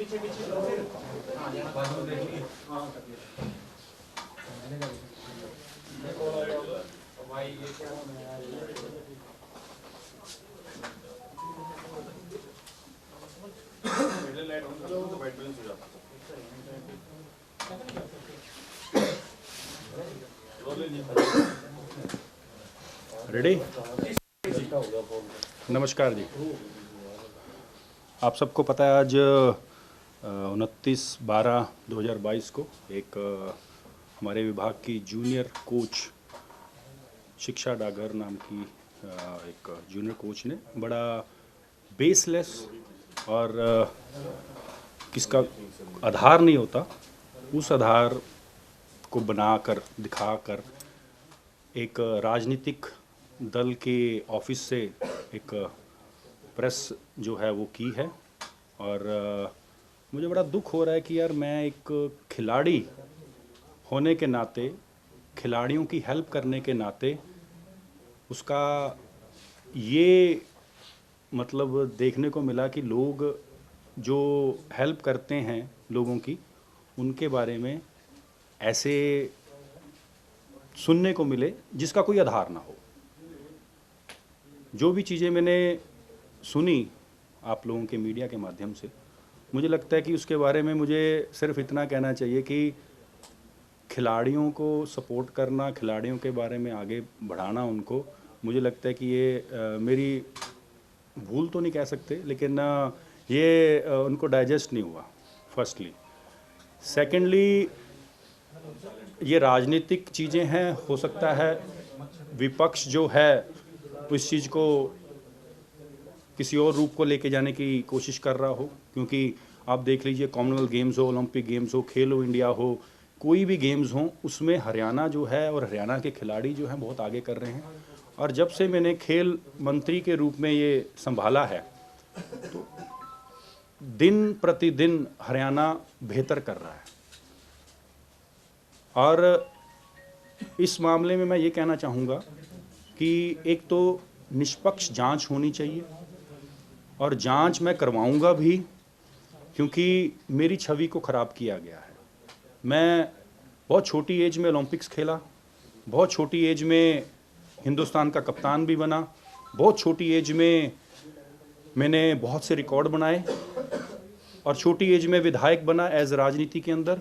Ready? नमस्कार जी। आप सबको पता है आज 29/12/2022 को एक हमारे विभाग की जूनियर कोच शिक्षा डागर नाम की एक जूनियर कोच ने बड़ा बेसलेस और किसका आधार नहीं होता उस आधार को बनाकर दिखाकर एक राजनीतिक दल के ऑफिस से एक प्रेस जो है वो की है। और मुझे बड़ा दुख हो रहा है कि यार मैं एक खिलाड़ी होने के नाते, खिलाड़ियों की हेल्प करने के नाते उसका ये मतलब देखने को मिला कि लोग जो हेल्प करते हैं लोगों की, उनके बारे में ऐसे सुनने को मिले जिसका कोई आधार ना हो। जो भी चीज़ें मैंने सुनी आप लोगों के मीडिया के माध्यम से, मुझे लगता है कि उसके बारे में मुझे सिर्फ इतना कहना चाहिए कि खिलाड़ियों को सपोर्ट करना, खिलाड़ियों के बारे में आगे बढ़ाना उनको, मुझे लगता है कि ये मेरी भूल तो नहीं कह सकते, लेकिन ये उनको डाइजेस्ट नहीं हुआ फर्स्टली। सेकेंडली, ये राजनीतिक चीज़ें हैं, हो सकता है विपक्ष जो है इस चीज़ को किसी और रूप को लेके जाने की कोशिश कर रहा हो, क्योंकि आप देख लीजिए कॉमनवेल्थ गेम्स हो, ओलंपिक गेम्स हो, खेलो इंडिया हो, कोई भी गेम्स हो, उसमें हरियाणा जो है और हरियाणा के खिलाड़ी जो हैं बहुत आगे कर रहे हैं। और जब से मैंने खेल मंत्री के रूप में ये संभाला है तो दिन प्रतिदिन हरियाणा बेहतर कर रहा है। और इस मामले में मैं ये कहना चाहूँगा कि एक तो निष्पक्ष जांच होनी चाहिए, और जांच मैं करवाऊँगा भी, क्योंकि मेरी छवि को ख़राब किया गया है। मैं बहुत छोटी एज में ओलंपिक्स खेला, बहुत छोटी एज में हिंदुस्तान का कप्तान भी बना, बहुत छोटी एज में मैंने बहुत से रिकॉर्ड बनाए, और छोटी एज में विधायक बना, एज राजनीति के अंदर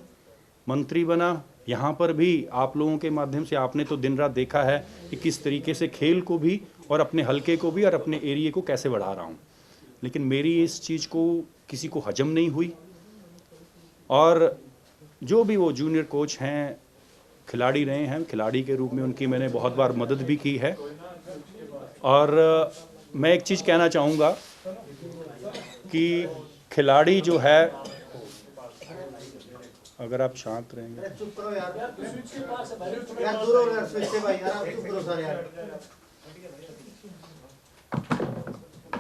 मंत्री बना। यहाँ पर भी आप लोगों के माध्यम से आपने तो दिन रात देखा है कि किस तरीके से खेल को भी और अपने हलके को भी और अपने एरिए को कैसे बढ़ा रहा हूँ, लेकिन मेरी इस चीज़ को किसी को हजम नहीं हुई। और जो भी वो जूनियर कोच हैं, खिलाड़ी रहे हैं, खिलाड़ी के रूप में उनकी मैंने बहुत बार मदद भी की है। और मैं एक चीज़ कहना चाहूँगा कि खिलाड़ी जो है, अगर आप शांत रहेंगे,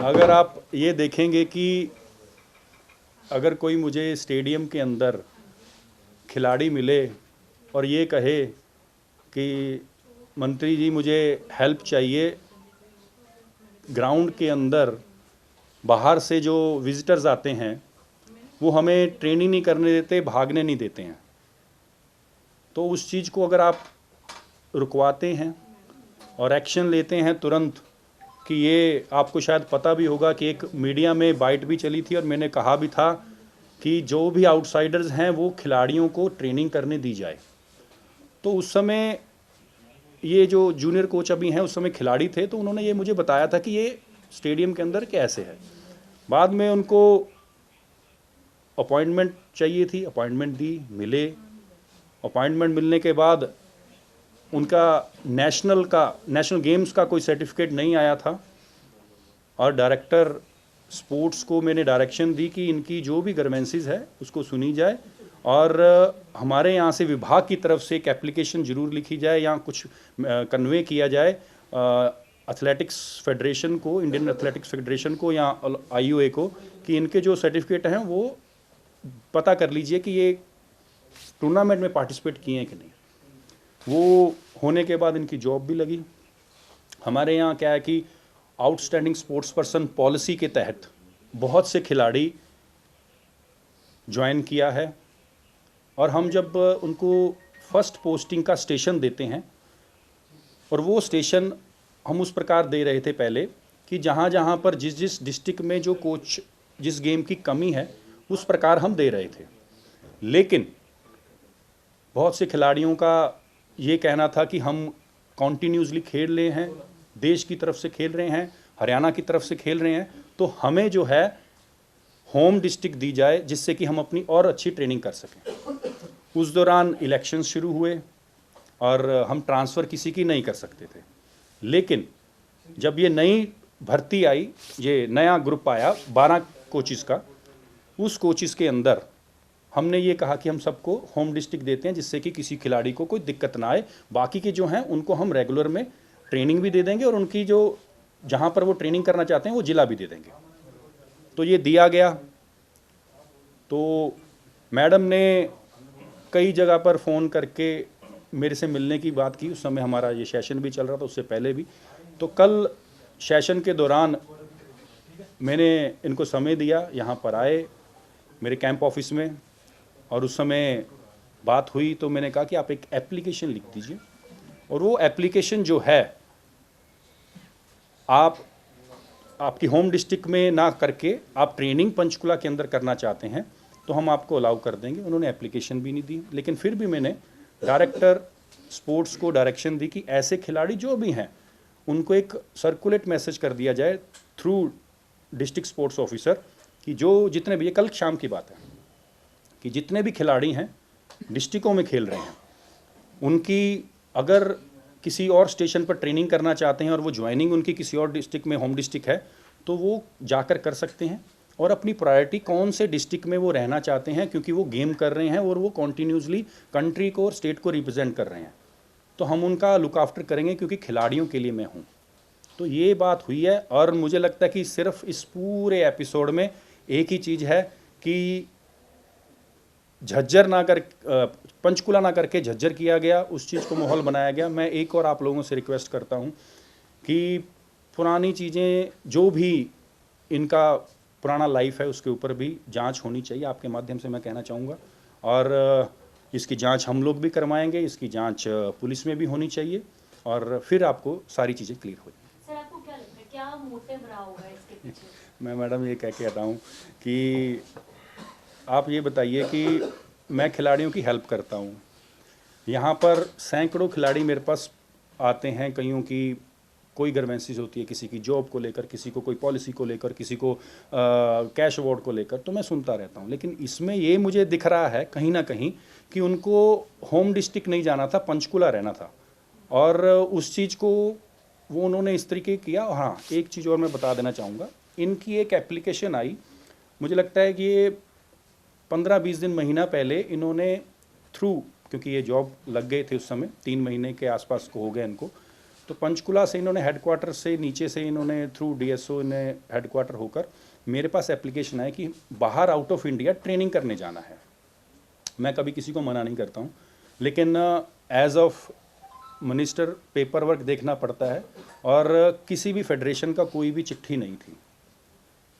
अगर आप ये देखेंगे कि अगर कोई मुझे स्टेडियम के अंदर खिलाड़ी मिले और ये कहे कि मंत्री जी मुझे हेल्प चाहिए, ग्राउंड के अंदर बाहर से जो विजिटर्स आते हैं वो हमें ट्रेनिंग नहीं करने देते, भागने नहीं देते हैं, तो उस चीज़ को अगर आप रुकवाते हैं और एक्शन लेते हैं तुरंत, कि ये आपको शायद पता भी होगा कि एक मीडिया में बाइट भी चली थी और मैंने कहा भी था कि जो भी आउटसाइडर्स हैं वो खिलाड़ियों को ट्रेनिंग करने दी जाए। तो उस समय ये जो जूनियर कोच अभी हैं उस समय खिलाड़ी थे, तो उन्होंने ये मुझे बताया था कि ये स्टेडियम के अंदर कैसे है। बाद में उनको अपॉइंटमेंट चाहिए थी, अपॉइंटमेंट दी, मिले। अपॉइंटमेंट मिलने के बाद उनका नेशनल गेम्स का कोई सर्टिफिकेट नहीं आया था, और डायरेक्टर स्पोर्ट्स को मैंने डायरेक्शन दी कि इनकी जो भी ग्रीवेंसेस है उसको सुनी जाए, और हमारे यहाँ से विभाग की तरफ से एक एप्लीकेशन ज़रूर लिखी जाए या कुछ कन्वे किया जाए एथलेटिक्स फेडरेशन को, इंडियन एथलेटिक्स फेडरेशन को या IOA को, कि इनके जो सर्टिफिकेट हैं वो पता कर लीजिए कि ये टूर्नामेंट में पार्टिसिपेट किए हैं कि नहीं। वो होने के बाद इनकी जॉब भी लगी। हमारे यहाँ क्या है कि आउटस्टैंडिंग स्पोर्ट्स पर्सन पॉलिसी के तहत बहुत से खिलाड़ी ज्वाइन किया है। और हम जब उनको फर्स्ट पोस्टिंग का स्टेशन देते हैं, और वो स्टेशन हम उस प्रकार दे रहे थे पहले कि जहाँ जहाँ पर जिस जिस डिस्ट्रिक्ट में जो कोच जिस गेम की कमी है उस प्रकार हम दे रहे थे। लेकिन बहुत से खिलाड़ियों का ये कहना था कि हम कॉन्टीन्यूसली खेल रहे हैं, देश की तरफ से खेल रहे हैं, हरियाणा की तरफ से खेल रहे हैं, तो हमें जो है होम डिस्ट्रिक्ट दी जाए जिससे कि हम अपनी और अच्छी ट्रेनिंग कर सकें। उस दौरान इलेक्शन शुरू हुए और हम ट्रांसफ़र किसी की नहीं कर सकते थे। लेकिन जब ये नई भर्ती आई, ये नया ग्रुप आया 12 कोचिज़ का, उस कोचिज़ के अंदर हमने ये कहा कि हम सबको होम डिस्ट्रिक्ट देते हैं जिससे कि किसी खिलाड़ी को कोई दिक्कत ना आए। बाकी के जो हैं उनको हम रेगुलर में ट्रेनिंग भी दे देंगे और उनकी जो जहाँ पर वो ट्रेनिंग करना चाहते हैं वो ज़िला भी दे देंगे। तो ये दिया गया। तो मैडम ने कई जगह पर फ़ोन करके मेरे से मिलने की बात की। उस समय हमारा ये सेशन भी चल रहा था, उससे पहले भी। तो कल सेशन के दौरान मैंने इनको समय दिया, यहाँ पर आए मेरे कैंप ऑफिस में, और उस समय बात हुई तो मैंने कहा कि आप एक एप्लीकेशन लिख दीजिए, और वो एप्लीकेशन जो है आपकी होम डिस्ट्रिक्ट में ना करके आप ट्रेनिंग पंचकुला के अंदर करना चाहते हैं तो हम आपको अलाउ कर देंगे। उन्होंने एप्लीकेशन भी नहीं दी, लेकिन फिर भी मैंने डायरेक्टर स्पोर्ट्स को डायरेक्शन दी कि ऐसे खिलाड़ी जो भी हैं उनको एक सर्कुलेट मैसेज कर दिया जाए थ्रू डिस्ट्रिक्ट स्पोर्ट्स ऑफिसर कि जो जितने भी, ये कल शाम की बात है, कि जितने भी खिलाड़ी हैं डिस्ट्रिक्टों में खेल रहे हैं, उनकी अगर किसी और स्टेशन पर ट्रेनिंग करना चाहते हैं और वो ज्वाइनिंग उनकी किसी और डिस्ट्रिक्ट में होम डिस्ट्रिक्ट है तो वो जाकर कर सकते हैं। और अपनी प्रायोरिटी कौन से डिस्ट्रिक्ट में वो रहना चाहते हैं, क्योंकि वो गेम कर रहे हैं और वो कॉन्टीन्यूसली कंट्री को और स्टेट को रिप्रेजेंट कर रहे हैं, तो हम उनका लुक आफ्टर करेंगे क्योंकि खिलाड़ियों के लिए मैं हूँ। तो ये बात हुई है। और मुझे लगता है कि सिर्फ इस पूरे एपिसोड में एक ही चीज़ है कि झज्जर ना कर पंचकुला ना करके झज्जर किया गया, उस चीज़ को माहौल बनाया गया। मैं एक और आप लोगों से रिक्वेस्ट करता हूँ कि पुरानी चीज़ें जो भी इनका पुराना लाइफ है उसके ऊपर भी जांच होनी चाहिए, आपके माध्यम से मैं कहना चाहूँगा। और इसकी जांच हम लोग भी करवाएंगे, इसकी जांच पुलिस में भी होनी चाहिए, और फिर आपको सारी चीज़ें क्लियर हो जाएंगी। सर, आपको क्या लगता है क्या मोटिव रहा होगा इसके पीछे? मैं मैडम ये कह के आता हूँ कि आप ये बताइए कि मैं खिलाड़ियों की हेल्प करता हूँ। यहाँ पर सैकड़ों खिलाड़ी मेरे पास आते हैं, कईयों की कोई ग्रीवेंसेस होती है, किसी की जॉब को लेकर, किसी को कोई पॉलिसी को लेकर, किसी को कैश अवार्ड को लेकर, तो मैं सुनता रहता हूँ। लेकिन इसमें ये मुझे दिख रहा है कहीं ना कहीं कि उनको होम डिस्ट्रिक्ट नहीं जाना था, पंचकुला रहना था, और उस चीज़ को वो उन्होंने इस तरीके किया। हाँ, एक चीज़ और मैं बता देना चाहूँगा, इनकी एक एप्लीकेशन आई, मुझे लगता है कि ये 15-20 दिन महीना पहले इन्होंने थ्रू, क्योंकि ये जॉब लग गए थे उस समय, 3 महीने के आसपास को हो गए इनको, तो पंचकुला से इन्होंने हेडक्वार्टर से नीचे से इन्होंने थ्रू डीएसओ ने हेडक्वार्टर होकर मेरे पास एप्लीकेशन आया कि बाहर आउट ऑफ इंडिया ट्रेनिंग करने जाना है। मैं कभी किसी को मना नहीं करता हूँ, लेकिन as of minister paperwork देखना पड़ता है, और किसी भी फेडरेशन का कोई भी चिट्ठी नहीं थी।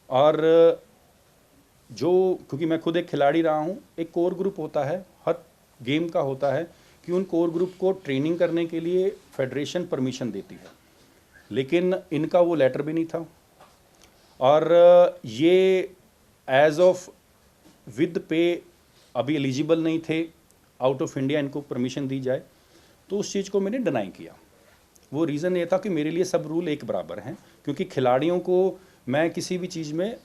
और जो, क्योंकि मैं खुद एक खिलाड़ी रहा हूँ, एक कोर ग्रुप होता है, हर गेम का होता है कि उन कोर ग्रुप को ट्रेनिंग करने के लिए फेडरेशन परमिशन देती है, लेकिन इनका वो लेटर भी नहीं था। और ये एज ऑफ विद पे अभी एलिजिबल नहीं थे, आउट ऑफ इंडिया इनको परमिशन दी जाए, तो उस चीज़ को मैंने डिनाई किया। वो रीज़न ये था कि मेरे लिए सब रूल एक बराबर हैं, क्योंकि खिलाड़ियों को मैं किसी भी चीज़ में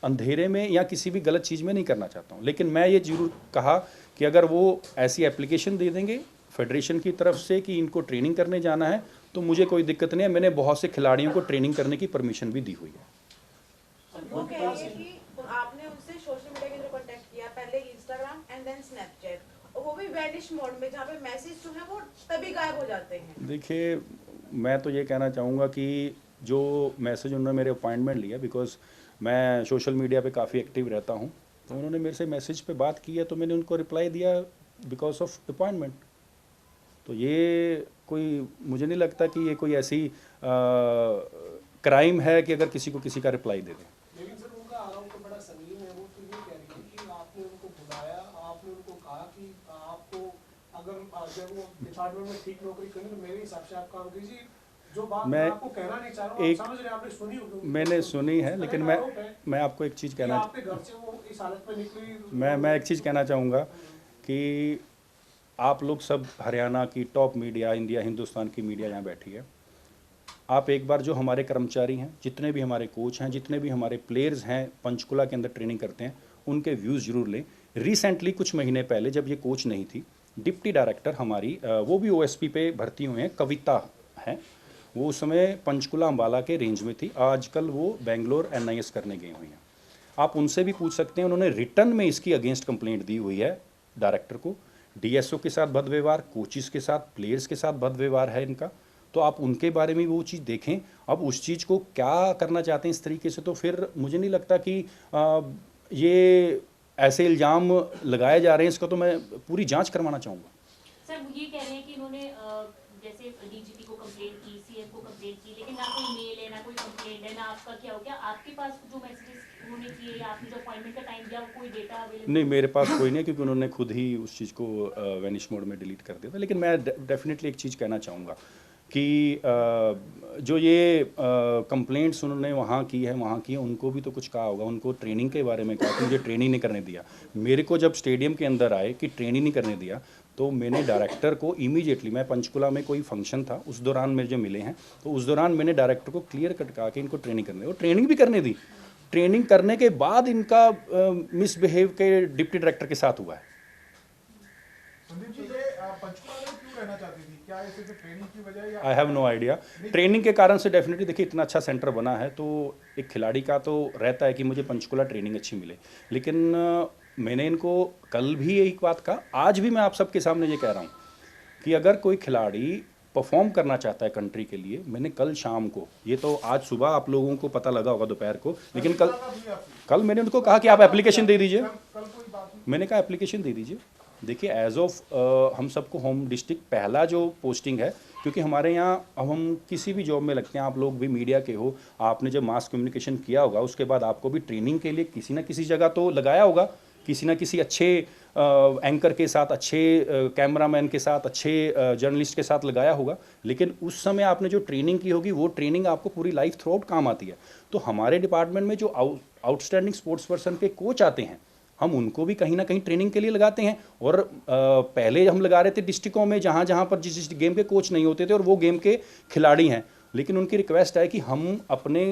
अंधेरे में या किसी भी गलत चीज़ में नहीं करना चाहता हूँ। लेकिन मैं ये ज़रूर कहा कि अगर वो ऐसी एप्लीकेशन दे देंगे फेडरेशन की तरफ से कि इनको ट्रेनिंग करने जाना है, तो मुझे कोई दिक्कत नहीं है। मैंने बहुत से खिलाड़ियों को ट्रेनिंग करने की परमिशन भी दी हुई है। वो कह रही है कि आपने उनसे सोशल मीडिया के थ्रू कांटेक्ट किया, पहले इंस्टाग्राम एंड देन स्नैपचैट, और वो भी वैनिश मोड में, जहाँ पे मैसेज जो है वो तभी गायब हो जाते हैं। देखिए, मैं तो ये कहना चाहूँगा कि जो मैसेज उन्होंने मेरे अपॉइंटमेंट लिया, बिकॉज मैं सोशल मीडिया पे काफ़ी एक्टिव रहता हूँ, तो उन्होंने मेरे से मैसेज पे बात की है, तो मैंने उनको रिप्लाई दिया बिकॉज ऑफ अपॉइंटमेंट। तो ये कोई, मुझे नहीं लगता कि ये कोई ऐसी क्राइम है कि अगर किसी को किसी का रिप्लाई दे दें। लेकिन सर उनका आरोप तो बड़ा संगीन है, वो तो ये कह रही है कि आपने उनको कहा कि आपको अगर जब वो डिपार्टमेंट में ठीक नौकरी करनी तो मेरे हिसाब से आप काम कीजिए। जो बात मैं आपको कहना नहीं चाह रहा हूँ, आप समझ रहे हैं, आपने सुनी होगी, मैंने सुनी है, लेकिन मैं आपको एक चीज़ कहना, आपके घर से वो इस हालत में निकली। मैं एक चीज़ कहना चाहूँगा कि आप लोग सब हरियाणा की टॉप मीडिया, इंडिया हिंदुस्तान की मीडिया यहाँ बैठी है। आप एक बार जो हमारे कर्मचारी हैं, जितने भी हमारे कोच हैं, जितने भी हमारे प्लेयर्स हैं पंचकुला के अंदर ट्रेनिंग करते हैं, उनके व्यूज़ ज़रूर लें। रिसेंटली कुछ महीने पहले जब ये कोच नहीं थी, डिप्टी डायरेक्टर हमारी वो भी OSP पे भर्ती हुए हैं, कविता हैं, वो उस समय पंचकुला अम्बाला के रेंज में थी, आजकल वो बेंगलोर NIS करने गई हुई हैं। आप उनसे भी पूछ सकते हैं, उन्होंने रिटर्न में इसकी अगेंस्ट कंप्लेंट दी हुई है डायरेक्टर को। DSO के साथ बद व्यवहार, कोचिज़ के साथ, प्लेयर्स के साथ बद व्यवहार है इनका, तो आप उनके बारे में वो चीज़ देखें। अब उस चीज़ को क्या करना चाहते हैं इस तरीके से, तो फिर मुझे नहीं लगता कि ये ऐसे इल्ज़ाम लगाए जा रहे हैं, इसका तो मैं पूरी जांच करवाना चाहूँगा। सर वो ये कह रहे हैं कि इन्होंने जैसे DGP को कंप्लेंट की, CM को कंप्लेंट की, लेकिन ना कोई मेल है, ना कोई कंप्लेंट है, ना आपका क्या हो गया, आपके पास जो मैसेजेस उन्होंने किए या आपने जो अपॉइंटमेंट का टाइम दिया वो कोई डेटा अवेलेबल नहीं, मेरे पास कोई नहीं, क्योंकि उन्होंने खुद ही उस चीज़ को वैनिश मोड में डिलीट कर दिया था। लेकिन मैं डेफिनेटली एक चीज़ कहना चाहूँगा कि जो ये कंप्लेंट्स उन्होंने वहाँ की है, उनको भी तो कुछ कहा होगा, उनको ट्रेनिंग के बारे में कहा कि मुझे ट्रेनिंग नहीं करने दिया। मेरे को जब स्टेडियम के अंदर आए कि ट्रेनिंग नहीं करने दिया, तो मैंने डायरेक्टर को इमीडिएटली, मैं पंचकुला में कोई फंक्शन था उस दौरान मुझे मिले हैं, तो उस दौरान मैंने डायरेक्टर को क्लियर कट कहा कि इनको ट्रेनिंग करने, और ट्रेनिंग भी करने दी। ट्रेनिंग करने के बाद इनका मिसबिहेव के डिप्टी डायरेक्टर के साथ हुआ है। संदीप जी, ये पंचकुला में क्यों रहना चाहती थी? क्या ये सिर्फ ट्रेनिंग की वजह या I have no idea. Training के कारण से डेफिनेटली, देखिए इतना अच्छा सेंटर बना है तो एक खिलाड़ी का तो रहता है कि मुझे पंचकुला ट्रेनिंग अच्छी मिले, लेकिन मैंने इनको कल भी यही बात कहा, आज भी मैं आप सबके सामने ये कह रहा हूँ कि अगर कोई खिलाड़ी परफॉर्म करना चाहता है कंट्री के लिए, मैंने कल शाम को, ये तो आज सुबह आप लोगों को पता लगा होगा दोपहर को, लेकिन कल मैंने उनको कहा कि आप एप्लीकेशन दे दीजिए। मैंने कहा एप्लीकेशन दे दीजिए। देखिए एज ऑफ हम सबको होम डिस्ट्रिक्ट पहला जो पोस्टिंग है, क्योंकि हमारे यहाँ अब हम किसी भी जॉब में लगते हैं, आप लोग भी मीडिया के हो, आपने जब मास कम्युनिकेशन किया होगा उसके बाद आपको भी ट्रेनिंग के लिए किसी ना किसी जगह तो लगाया होगा, किसी ना किसी अच्छे एंकर के साथ, अच्छे कैमरामैन के साथ, अच्छे जर्नलिस्ट के साथ लगाया होगा, लेकिन उस समय आपने जो ट्रेनिंग की होगी वो ट्रेनिंग आपको पूरी लाइफ थ्रू आउट काम आती है। तो हमारे डिपार्टमेंट में जो आउटस्टैंडिंग स्पोर्ट्स पर्सन के कोच आते हैं, हम उनको भी कहीं ना कहीं ट्रेनिंग के लिए लगाते हैं, और पहले हम लगा रहे थे डिस्ट्रिक्टों में जहाँ जहाँ पर जिस गेम के कोच नहीं होते थे और वो गेम के खिलाड़ी हैं, लेकिन उनकी रिक्वेस्ट है कि हम अपने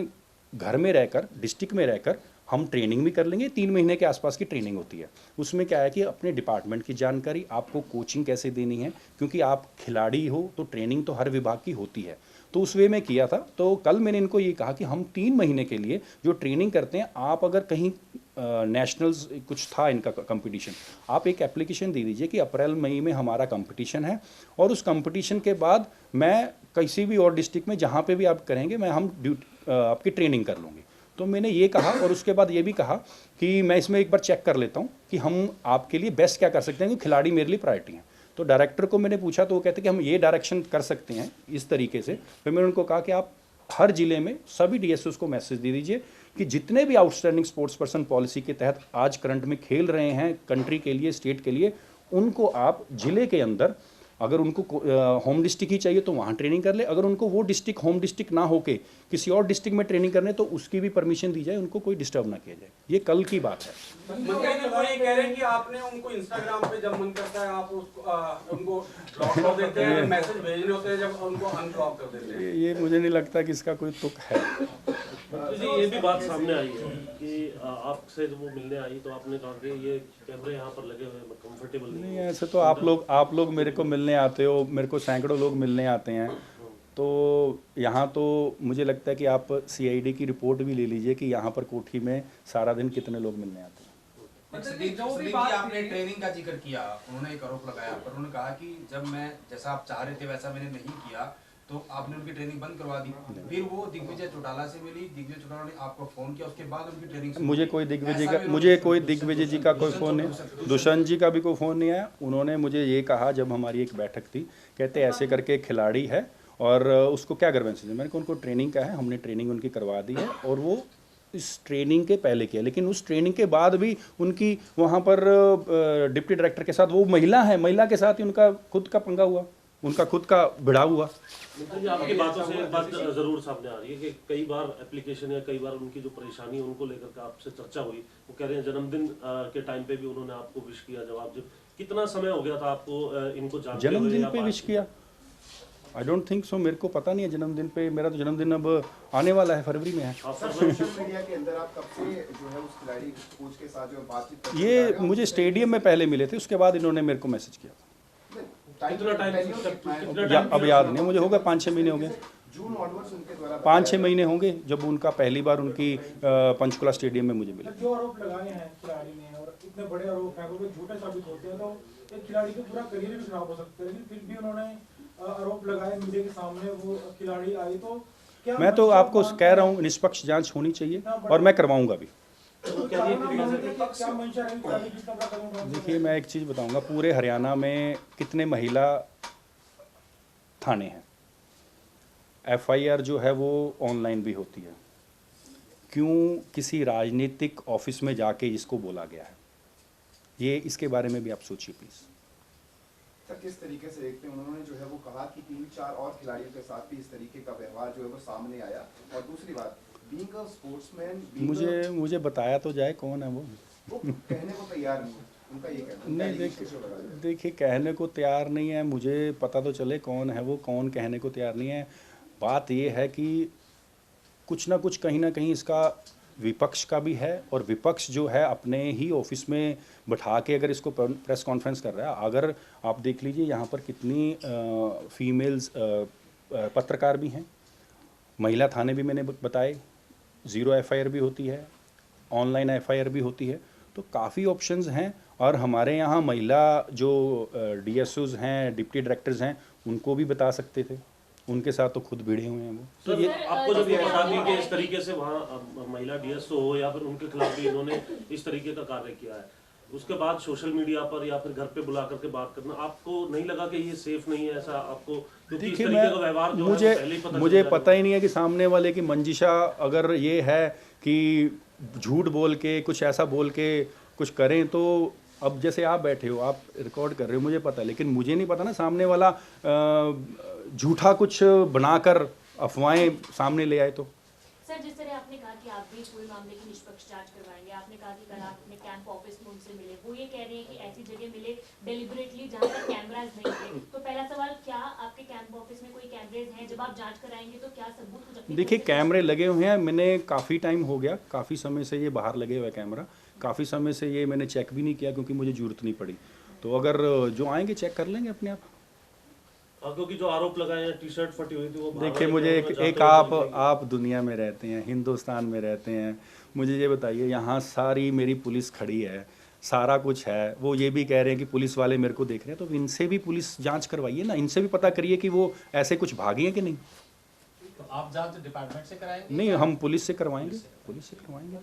घर में रहकर, डिस्ट्रिक्ट में रहकर हम ट्रेनिंग भी कर लेंगे। 3 महीने के आसपास की ट्रेनिंग होती है, उसमें क्या है कि अपने डिपार्टमेंट की जानकारी, आपको कोचिंग कैसे देनी है, क्योंकि आप खिलाड़ी हो तो ट्रेनिंग तो हर विभाग की होती है, तो उस वे में किया था। तो कल मैंने इनको ये कहा कि हम 3 महीने के लिए जो ट्रेनिंग करते हैं, आप अगर कहीं नेशनल्स कुछ था इनका कंपटीशन, आप एक एप्लीकेशन दे दीजिए कि अप्रैल मई में हमारा कंपटीशन है, और उस कंपटीशन के बाद मैं किसी भी और डिस्ट्रिक्ट में जहाँ पे भी आप करेंगे, मैं हम आपकी ट्रेनिंग कर लूँगी। तो मैंने ये कहा, और उसके बाद ये भी कहा कि मैं इसमें एक बार चेक कर लेता हूँ कि हम आपके लिए बेस्ट क्या कर सकते हैं, क्योंकि खिलाड़ी मेरे लिए प्रायोरिटी हैं। तो डायरेक्टर को मैंने पूछा तो वो कहते कि हम ये डायरेक्शन कर सकते हैं इस तरीके से। फिर मैंने उनको कहा कि आप हर ज़िले में सभी DSOs को मैसेज दे दीजिए कि जितने भी आउटस्टैंडिंग स्पोर्ट्स पर्सन पॉलिसी के तहत आज करंट में खेल रहे हैं कंट्री के लिए, स्टेट के लिए, उनको आप ज़िले के अंदर, अगर उनको होम डिस्ट्रिक्ट ही चाहिए तो वहाँ ट्रेनिंग कर ले, अगर उनको वो डिस्ट्रिक्ट होम डिस्ट्रिक्ट ना होके किसी और डिस्ट्रिक्ट में ट्रेनिंग करने तो उसकी भी परमिशन दी जाए, उनको कोई डिस्टर्ब ना किया जाए। ये कल की बात है। वो ये कह रहे हैं कि आपने उनको इंस्टाग्राम पे जब मन करता है आप उसको उनको ब्लॉक कर देते हैं, मैसेज भेजने होते हैं जब उनको अनब्लॉक कर देते हैं। ये मुझे नहीं लगता कि इसका कोई तुक है। ये भी बात सामने आई है कि आपसे जब वो मिलने आई तो आपने कहा कि ये कैमरे यहाँ पर लगे हुए कंफर्टेबल नहीं, ऐसे तो आप लोग मेरे को मिलने आते हो, मेरे को सैकड़ों लोग मिलने आते हैं, तो यहाँ तो मुझे लगता है कि आप CID की रिपोर्ट भी ले लीजिए कि यहाँ पर कोठी में सारा दिन कितने लोग मिलने आते हैं। संदीप जी, आपने ट्रेनिंग का जिक्र किया, उन्होंने एक आरोप लगाया, पर उन्होंने कहा कि जब मैं जैसा आप चाह रहे थे वैसा मैंने नहीं किया तो आपने उनकी ट्रेनिंग बंद करवा दी। फिर वो दिग्विजय चौटाला से मिली, दिग्विजय चौटाला ने आपको फोन किया, उसके बाद उनकी ट्रेनिंग मुझे कोई दिग्विजय जी का कोई फ़ोन नहीं, दुष्यंत जी का भी कोई फ़ोन नहीं आया। उन्होंने मुझे ये कहा जब हमारी एक बैठक थी, कहते ऐसे करके एक खिलाड़ी है और उसको क्या ग्रीवेंसेस है। मैंने कहा उनको ट्रेनिंग का है, हमने ट्रेनिंग उनकी करवा दी है और वो इस ट्रेनिंग के पहले किया, लेकिन उस ट्रेनिंग के बाद भी उनकी वहाँ पर डिप्टी डायरेक्टर के साथ, वो महिला है, महिला के साथ ही उनका खुद का पंगा हुआ, उनका खुद का भिड़ाव हुआ। तो ये आपकी बातों से एक बात जरूर सामने आ रही है कि कई बार एप्लीकेशन या कई बार उनकी जो परेशानी है उनको लेकर के आपसे चर्चा हुई। वो कह रहे हैं जन्मदिन के टाइम पे भी उन्होंने आपको विश किया, जवाब जब कितना समय हो गया था आपको इनको जानते हुए? जन्मदिन पे विश किया? आई डोंट थिंक सो, मेरे को पता नहीं है जन्मदिन पे। मेरा तो जन्मदिन अब आने वाला है, फरवरी में है। सोशल मीडिया के अंदर आप कब से जो है उस खिलाड़ी कोच के साथ जो बातचीत करते ये हैं? मुझे स्टेडियम में पहले मिले थे, उसके बाद इन्होंने मेरे को मैसेज किया था। कितना टाइम अब याद नहीं मुझे, होगा 5-6 महीने हो गए, जून ऑनवर्ड्स उनके द्वारा 5-6 महीने होंगे जब उनका पहली बार उनकी पंचकुला स्टेडियम में मुझे मिले। जो आरोप लगाए हैं खिलाड़ी ने, और इतने बड़े आरोप हैं, अगर वो झूठे साबित होते हैं तो एक खिलाड़ी का पूरा करियर भी खराब हो सकता है। लेकिन फिर भी उन्होंने आरोप लगाए मीडिया के सामने, वो खिलाड़ी आई, तो क्या मैं तो आपको कह रहा हूँ निष्पक्ष जांच होनी चाहिए और मैं करवाऊंगा भी। क्या मंशा रही खिलाड़ी कितना बड़ा कदम उठाना? देखिए मैं एक चीज़ बताऊंगा, पूरे हरियाणा में कितने महिला थाने हैं, एफआईआर जो है वो ऑनलाइन भी होती है, क्यों किसी राजनीतिक ऑफिस में जाके इसको बोला गया है? ये इसके बारे में भी आप सोचिए प्लीज़। सर किस तरीके से देखते हैं, उन्होंने जो है वो कहा कि 3-4 और खिलाड़ियों के साथ भी इस तरीके का व्यवहार जो है वो सामने आया। और दूसरी बात, बीइंग अ स्पोर्ट्समैन, मुझे बताया तो जाए कौन है वो कहने को तैयार नहीं है, उनका ये कहना है। नहीं देखिए कहने को तैयार नहीं है, मुझे पता तो चले कौन है वो, कौन कहने को तैयार नहीं है। बात ये है कि कुछ ना कुछ कहीं ना कहीं इसका विपक्ष का भी है, और विपक्ष जो है अपने ही ऑफिस में बैठा के अगर इसको प्रेस कॉन्फ्रेंस कर रहा है। अगर आप देख लीजिए यहाँ पर कितनी फीमेल्स पत्रकार भी हैं, महिला थाने भी मैंने बताए, 0 एफआईआर भी होती है, ऑनलाइन एफआईआर भी होती है, तो काफ़ी ऑप्शंस हैं। और हमारे यहाँ महिला जो डीएसओज हैं, डिप्टी डायरेक्टर्स हैं, उनको भी बता सकते थे, उनके साथ तो खुद भिड़े हुए हैं वो। तो ये आपको जब ये बता दी कि इस तरीके से वहाँ महिला डीएसओ हो या फिर उनके खिलाफ भी इन्होंने इस तरीके का कार्य किया है, उसके बाद सोशल मीडिया पर या फिर घर पे बुला करके बात करना, आपको नहीं लगा कि ये सेफ नहीं है ऐसा आपको? क्योंकि इस तरीके का व्यवहार जो है पहले ही मुझे पता ही नहीं है कि सामने वाले की मंजिशा अगर ये है कि झूठ बोल के कुछ ऐसा बोल के कुछ करें, तो अब जैसे आप बैठे हो, आप रिकॉर्ड कर रहे हो, मुझे पता है, लेकिन मुझे नहीं पता ना सामने वाला झूठा कुछ बनाकर अफवाहें सामने ले आए तो। सर जिस तरह आपने कहा कि आप भी पूरे मामले की निष्पक्ष जांच करवाएंगे, आपने कहा कि कल आप अपने कैंप ऑफिस में उनसे मिले, वो ये कह रहे हैं कि ऐसी जगह मिले डेलिबरेटली जहां पर कैमरास नहीं थे। तो पहला सवाल, क्या आपके कैंप ऑफिस में कोई कैमरेज हैं? जब आप जांच कराएंगे तो क्या सबूत कुछ अपने? देखिए कैमरे लगे हुए हैं, मैंने काफ़ी टाइम हो गया, काफ़ी समय से ये बाहर लगे हुए कैमरा, काफ़ी समय से ये मैंने चेक भी नहीं किया क्योंकि मुझे ज़रूरत नहीं पड़ी। तो अगर जो आएंगे चेक कर लेंगे अपने आप। क्योंकि जो आरोप लगाए हैं, टी शर्ट फटी हुई थी वो देखिए मुझे एक आप दुनिया में रहते हैं, हिंदुस्तान में रहते हैं, मुझे ये बताइए, यहाँ सारी मेरी पुलिस खड़ी है, सारा कुछ है, वो ये भी कह रहे हैं कि पुलिस वाले मेरे को देख रहे हैं, तो इनसे भी पुलिस जांच करवाइए ना, इनसे भी पता करिए कि वो ऐसे कुछ भागी हैं कि नहीं। तो आप जांच डिपार्टमेंट से कराएंगे? नहीं, हम पुलिस से करवाएंगे, पुलिस से करवाएंगे।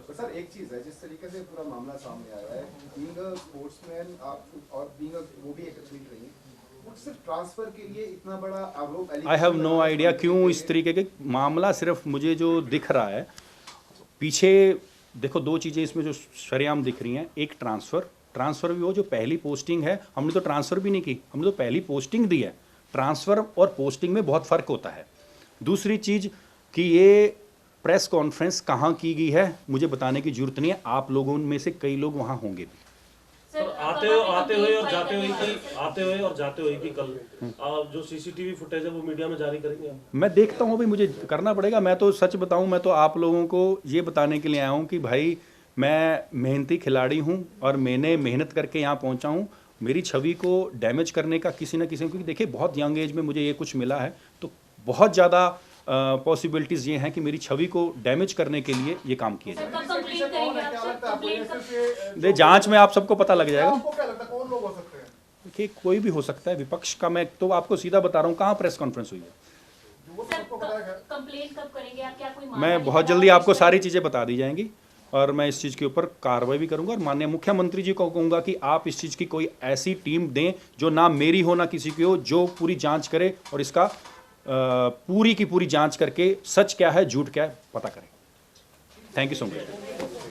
तो सर एक चीज़ है, जिस तरीके से पूरा मामला सामने आया है, बीइंग अ स्पोर्ट्समैन आप और बीइंग वो भी एक एथलीट रही हैं, सिर्फ ट्रांसफर के लिए इतना बड़ा आरोप? आई हैव नो आइडिया क्यों इस तरीके के मामला। सिर्फ मुझे जो दिख रहा है पीछे, देखो 2 चीज़ें इसमें जो शरेआम दिख रही हैं, एक ट्रांसफ़र भी हो, जो पहली पोस्टिंग है, हमने तो ट्रांसफ़र भी नहीं की, हमने तो पहली पोस्टिंग दी है। ट्रांसफ़र और पोस्टिंग में बहुत फ़र्क होता है। दूसरी चीज़ कि ये प्रेस कॉन्फ्रेंस कहाँ की गई है मुझे बताने की ज़रूरत नहीं है, आप लोगों में से कई लोग वहाँ होंगे भी। आते हुए और जाते हुए कि कल जो सीसीटीवी फुटेज है वो मीडिया में जारी करेंगे? मैं देखता हूँ, भाई मुझे करना पड़ेगा। मैं तो सच बताऊँ, मैं तो आप लोगों को ये बताने के लिए आया हूँ कि भाई मैं मेहनती खिलाड़ी हूँ और मैंने मेहनत करके यहाँ पहुँचा हूँ। मेरी छवि को डैमेज करने का किसी न किसी, क्योंकि देखिए बहुत यंग एज में मुझे ये कुछ मिला है, तो बहुत ज़्यादा पॉसिबिलिटीज़ ये हैं कि मेरी छवि को डैमेज करने के लिए ये काम किए जाए। जांच में आप सबको पता लग जाएगा। आपको क्या लगता है कौन लोग हो सकते हैं? देखिए कोई भी हो सकता है, विपक्ष का मैं तो आपको सीधा बता रहा हूँ। कहाँ प्रेस कॉन्फ्रेंस हुई है? कंप्लेंट कब करेंगे आप? क्या कोई मैं बहुत जल्दी आपको सारी चीज़ें बता दी जाएंगी और मैं इस चीज़ के ऊपर कार्रवाई भी करूंगा। और माननीय मुख्यमंत्री जी को कहूँगा कि आप इस चीज़ की कोई ऐसी टीम दें जो ना मेरी हो ना किसी की हो, जो पूरी जांच करे और इसका पूरी की पूरी जांच करके सच क्या है झूठ क्या है पता करें। Thank you so much.